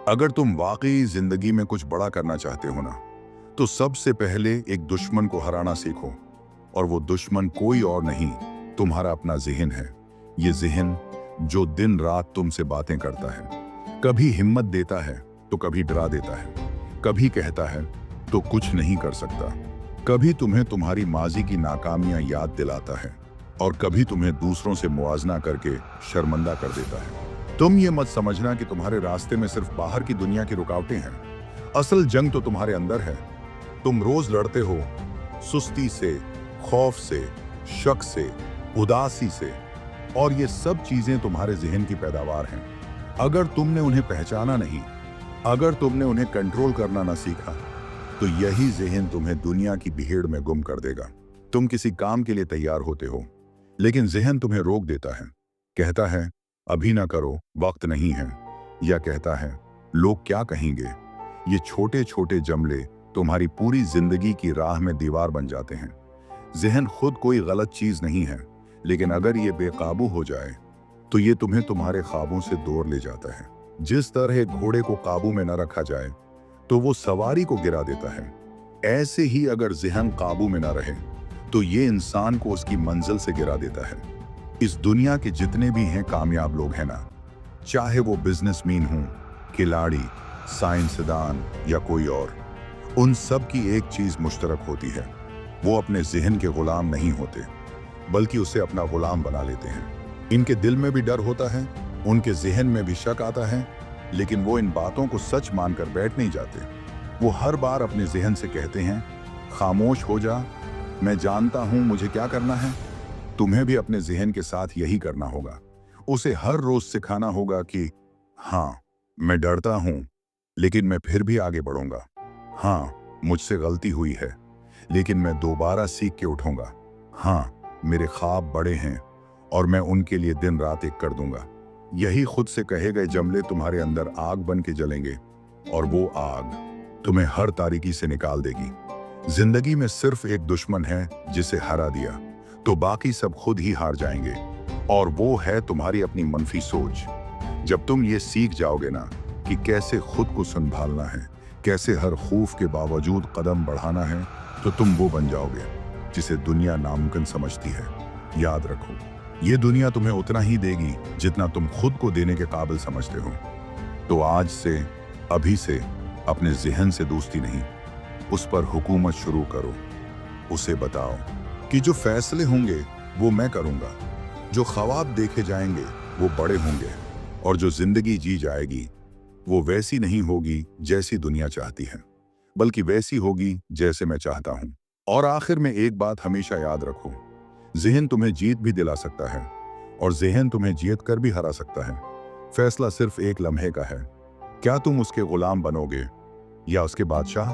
अगर तुम वाकई जिंदगी में कुछ बड़ा करना चाहते हो ना, तो सबसे पहले एक दुश्मन को हराना सीखो। और वो दुश्मन कोई और नहीं, तुम्हारा अपना ज़हन है। ये ज़हन जो दिन रात तुमसे बातें करता है, कभी हिम्मत देता है तो कभी डरा देता है, कभी कहता है तो कुछ नहीं कर सकता, कभी तुम्हें तुम्हारी माजी की नाकामियां याद दिलाता है, और कभी तुम्हें दूसरों से मुआवजा करके शर्मिंदा कर देता है। तुम ये मत समझना कि तुम्हारे रास्ते में सिर्फ बाहर की दुनिया की रुकावटें हैं। असल जंग तो तुम्हारे अंदर है। तुम रोज लड़ते हो, सुस्ती से, खौफ से, शक से, उदासी से, और ये सब चीजें तुम्हारे जहन की पैदावार हैं। अगर तुमने उन्हें पहचाना नहीं, अगर तुमने उन्हें कंट्रोल करना ना सीखा, तो यही जहन तुम्हें दुनिया की भीड़ में गुम कर देगा। तुम किसी काम के लिए तैयार होते हो, लेकिन जहन तुम्हें रोक देता है। कहता है अभी ना करो, वक्त नहीं है, या कहता है लोग क्या कहेंगे। ये छोटे छोटे जमले तुम्हारी पूरी जिंदगी की राह में दीवार बन जाते हैं। जहन खुद कोई गलत चीज नहीं है, लेकिन अगर ये बेकाबू हो जाए तो ये तुम्हें तुम्हारे ख्वाबों से दूर ले जाता है। जिस तरह एक घोड़े को काबू में न रखा जाए तो वो सवारी को गिरा देता है, ऐसे ही अगर जहन काबू में न रहे तो ये इंसान को उसकी मंजिल से गिरा देता है। इस दुनिया के जितने भी हैं कामयाब लोग हैं ना, चाहे वो बिजनेसमैन हों, खिलाड़ी, साइंसदान या कोई और, उन सब की एक चीज मुश्तरक होती है। वो अपने जहन के गुलाम नहीं होते, बल्कि उसे अपना गुलाम बना लेते हैं। इनके दिल में भी डर होता है, उनके जहन में भी शक आता है, लेकिन वो इन बातों को सच मानकर बैठ नहीं जाते। वो हर बार अपने जहन से कहते हैं खामोश हो जा, मैं जानता हूं मुझे क्या करना है। तुम्हें भी अपने जहन के साथ यही करना होगा। उसे हर रोज सिखाना होगा कि हाँ, मैं डरता हूं, लेकिन मैं फिर भी आगे बढ़ूंगा। हाँ, मुझसे गलती हुई है, लेकिन मैं दोबारा सीख के उठूंगा। हाँ, मेरे ख्वाब बड़े हैं और मैं उनके लिए दिन रात एक कर दूंगा। यही खुद से कहे गए जमले तुम्हारे अंदर आग बन के जलेंगे, और वो आग तुम्हें हर तारीकी से निकाल देगी। जिंदगी में सिर्फ एक दुश्मन है, जिसे हरा दिया तो बाकी सब खुद ही हार जाएंगे, और वो है तुम्हारी अपनी मनफी सोच। जब तुम ये सीख जाओगे ना कि कैसे खुद को संभालना है, कैसे हर खौफ के बावजूद कदम बढ़ाना है, तो तुम वो बन जाओगे जिसे दुनिया नामुमकिन समझती है। याद रखो, ये दुनिया तुम्हें उतना ही देगी जितना तुम खुद को देने के काबिल समझते हो। तो आज से, अभी से अपने जहन से दोस्ती नहीं, उस पर हुकूमत शुरू करो। उसे बताओ कि जो फैसले होंगे वो मैं करूंगा, जो ख्वाब देखे जाएंगे वो बड़े होंगे, और जो जिंदगी जी जाएगी वो वैसी नहीं होगी जैसी दुनिया चाहती है, बल्कि वैसी होगी जैसे मैं चाहता हूं। और आखिर में एक बात हमेशा याद रखो, जहन तुम्हें जीत भी दिला सकता है, और जहन तुम्हें जीत कर भी हरा सकता है। फैसला सिर्फ एक लम्हे का है, क्या तुम उसके गुलाम बनोगे या उसके बादशाह।